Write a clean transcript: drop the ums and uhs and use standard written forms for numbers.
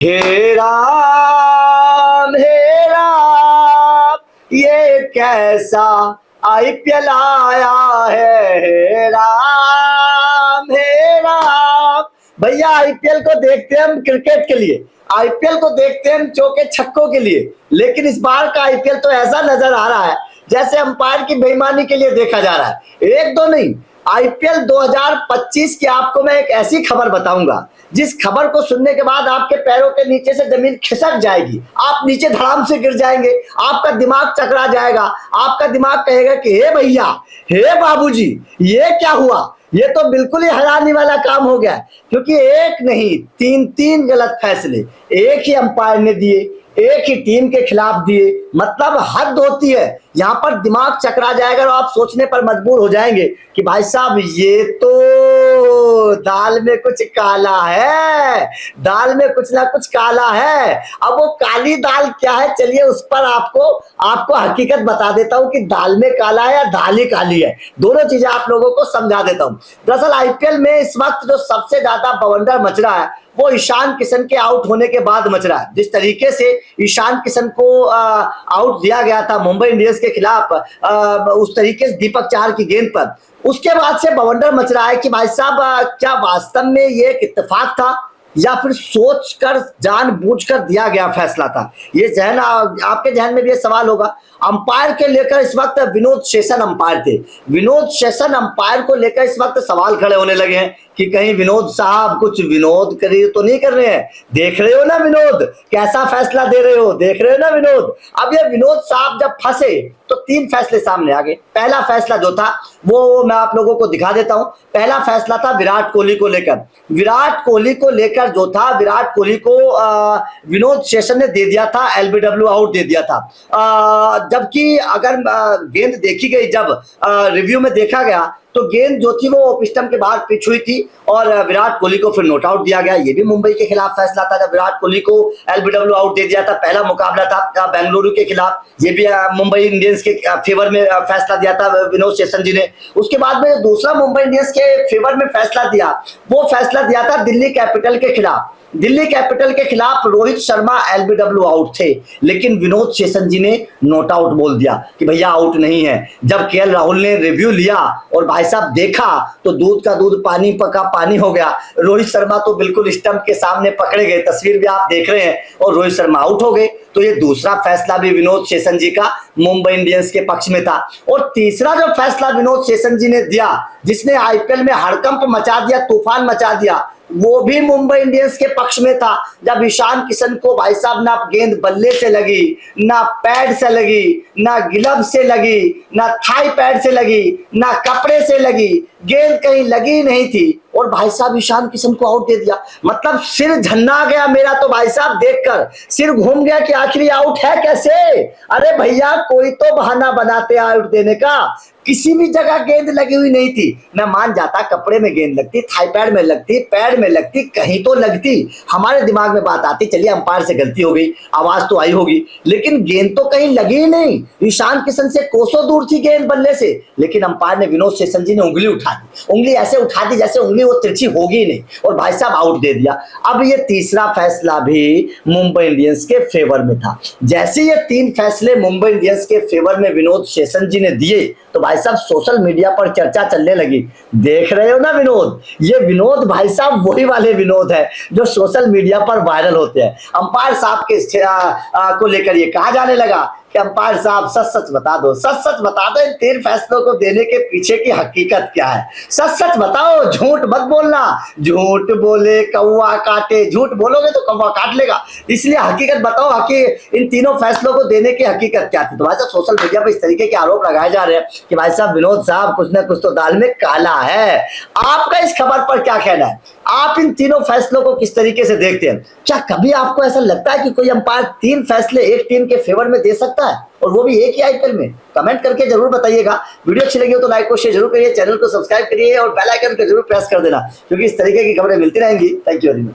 हे राम ये कैसा आईपीएल आया है। हे राम भैया आईपीएल को देखते हैं हम क्रिकेट के लिए, आईपीएल को देखते हैं हम चौके छक्कों के लिए, लेकिन इस बार का आईपीएल तो ऐसा नजर आ रहा है जैसे अंपायर की बेईमानी के लिए देखा जा रहा है। एक दो नहीं, आईपीएल 2025 की आपको मैं एक ऐसी खबर बताऊंगा जिस खबर को सुनने के बाद आपके पैरों के नीचे से जमीन खिसक जाएगी, आप नीचे धड़ाम से गिर जाएंगे, आपका दिमाग चकरा जाएगा, आपका दिमाग कहेगा कि हे भैया, हे बाबूजी, ये क्या हुआ। ये तो बिल्कुल ही हैरानी वाला काम हो गया, क्योंकि एक नहीं तीन गलत फैसले एक ही अंपायर ने दिए, एक ही टीम के खिलाफ दिए। मतलब हद होती है, यहाँ पर दिमाग चकरा जाएगा और आप सोचने पर मजबूर हो जाएंगे कि भाई साहब ये तो दाल में कुछ काला है, दाल में कुछ ना कुछ काला है। अब वो काली दाल क्या है, चलिए उस पर आपको हकीकत बता देता हूँ कि दाल में काला है या दाल ही काली है। दोनों चीजें आप लोगों को समझा देता हूँ। दरअसल आईपीएल में इस वक्त जो सबसे ज्यादा बवंडर मच रहा है वो ईशान किशन के आउट होने के बाद मच रहा है। जिस तरीके से ईशान किशन को आउट दिया गया था मुंबई इंडियंस के खिलाफ, उस तरीके से दीपक चाहर की गेंद पर, उसके बाद से बवंडर मच रहा है कि भाई साहब क्या वास्तव में ये एक इत्तेफाक था या फिर सोचकर जानबूझकर दिया गया फैसला था। ये जहन आपके जहन में भी ये सवाल होगा। अंपायर के लेकर इस वक्त विनोद शेषन अंपायर थे, विनोद शेषन अंपायर को लेकर इस वक्त सवाल खड़े होने लगे हैं कि कहीं विनोद साहब कुछ विनोद तो नहीं कर रहे हैं। देख रहे हो ना विनोद कैसा फैसला दे रहे हो, देख रहे हो ना विनोद। अब ये विनोद साहब जब फंसे तो तीन फैसले सामने आ गए। पहला फैसला जो था वो मैं आप लोगों को दिखा देता हूं। पहला फैसला था विराट कोहली को लेकर, विराट कोहली को लेकर जो था, विराट कोहली को विनोद शेषन ने दे दिया था एलबीडब्ल्यू आउट दे दिया था। जबकि अगर गेंद देखी गई, जब रिव्यू में देखा गया तो गेंद जो थी वो ऑफ स्टंप के बाहर पिच हुई थी और विराट कोहली को फिर नॉट आउट दिया गया। ये भी मुंबई के खिलाफ फैसला था जब विराट कोहली को एलबीडब्ल्यू आउट दे दिया था। पहला मुकाबला था बेंगलुरु के खिलाफ, ये भी मुंबई इंडियंस के फेवर में फैसला दिया था विनोद शेषन जी ने। उसके बाद में दूसरा मुंबई इंडियंस के फेवर में फैसला दिया, वो फैसला दिया था दिल्ली कैपिटल के खिलाफ। दिल्ली कैपिटल के खिलाफ रोहित शर्मा एलबीडब्ल्यू आउट थे, लेकिन विनोद शेषन जी ने नॉट आउट बोल दिया कि भैया आउट नहीं है। जब केएल राहुल ने रिव्यू लिया और भाई साहब देखा तो दूध का दूध पानी पका पानी हो गया। रोहित शर्मा तो बिल्कुल स्टंप के सामने पकड़े गए, तस्वीर भी आप देख रहे हैं, और रोहित शर्मा आउट हो गए। तो ये दूसरा फैसला भी विनोद शेषन जी का मुंबई इंडियंस के पक्ष में था। और तीसरा जो फैसला विनोद शेषन जी ने दिया, जिसने आईपीएल में हड़कंप मचा दिया, तूफान मचा दिया, वो भी मुंबई इंडियंस के पक्ष में था। जब ईशान किशन को भाई साहब ना गेंद बल्ले से लगी, ना पैड से लगी, ना ग्लव से लगी, ना थाई पैड से लगी, ना कपड़े से लगी, गेंद कहीं लगी नहीं थी और भाई साहब ईशान किशन को आउट दे दिया। मतलब सिर झन्ना गया मेरा तो भाई साहब देखकर, सिर घूम गया कि आखिर आउट है कैसे। अरे भैया कोई तो बहाना बनाते आउट देने का, किसी भी जगह गेंद लगी हुई नहीं थी। मैं मान जाता कपड़े में गेंद लगती, थाई पैड में लगती, पैड में लगती, कहीं तो लगती, हमारे दिमाग में बात आती चलिए अंपायर से गलती हो गई, आवाज तो आई होगी, लेकिन गेंद तो कहीं लगी ही नहीं। ईशान किशन से कोसों दूर थी गेंद बल्ले से, लेकिन अंपायर ने विनोद शेषन जी ने उंगली उठा दी, उंगली ऐसे उठा दी जैसे उंगली वो तिरछी होगी नहीं, और भाई साहब आउट दे दिया। अब ये तीसरा फैसला भी मुंबई इंडियंस के फेवर में था। जैसे ये तीन फैसले मुंबई इंडियंस के फेवर में विनोद शेषन जी ने दिए तो भाई साहब सोशल मीडिया पर चर्चा चलने लगी। देख रहे हो ना विनोद, ये विनोद भाई साहब वही वाले विनोद है जो सोशल मीडिया पर वायरल होते हैं। अंपायर साहब के को लेकर ये कहा जाने लगा कि अंपायर साहब सच सच बता दो, सच सच बता दो इन तीन फैसलों को देने के पीछे की हकीकत क्या है। सच सच बताओ, झूठ मत बोलना, झूठ बोले कौवा काटे, झूठ बोलोगे तो कौवा काट लेगा, इसलिए हकीकत बताओ कि इन तीनों फैसलों को देने की हकीकत क्या थी। तो भाई साहब सोशल मीडिया पर इस तरीके के आरोप लगाए जा रहे हैं कि भाई साहब विनोद साहब कुछ ना कुछ तो दाल में काला है। आपका इस खबर पर क्या कहना है? आप इन तीनों फैसलों को किस तरीके से देखते हैं? क्या कभी आपको ऐसा लगता है कि कोई अंपायर तीन फैसले एक टीम के फेवर में दे सकता है, और वो भी एक ही आईपीएल में? कमेंट करके जरूर बताइएगा। वीडियो अच्छी लगी हो तो लाइक और शेयर जरूर करिए, चैनल को सब्सक्राइब करिए और बेल आइकन को जरूर प्रेस कर देना, क्योंकि इस तरीके की खबरें मिलती रहेंगी। Thank you very much.